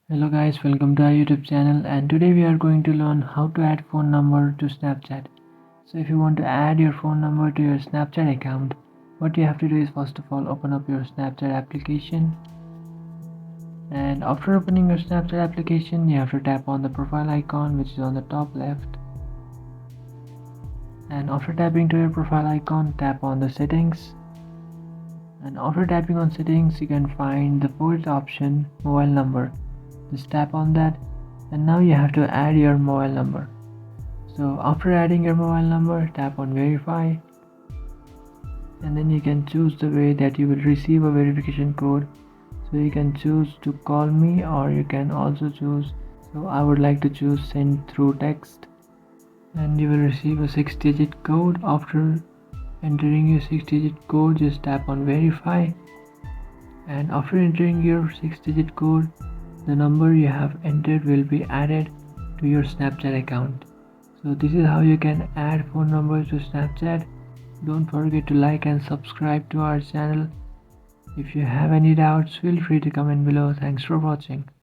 Hello guys, welcome to our YouTube channel, and today we are going to learn how to add phone number to Snapchat. So if you want to add your phone number to your Snapchat account, what you have to do is first of all open up your Snapchat application, and after opening your Snapchat application you have to tap on the profile icon which is on the top left, and after tapping to your profile icon tap on the settings, and after tapping on settings you can find the fourth option, mobile number. Just tap on that, and now you have to add your mobile number. So after adding your mobile number, tap on verify, and then you can choose the way that you will receive a verification code. So you can choose to call me, or you can also choose, so I would like to choose send through text, and you will receive a 6-digit code. After entering your 6-digit code, just tap on verify, and after entering your 6-digit code, the number you have entered will be added to your Snapchat account. So this is how you can add phone numbers to Snapchat. Don't forget to like and subscribe to our channel. If you have any doubts, feel free to comment below. Thanks for watching.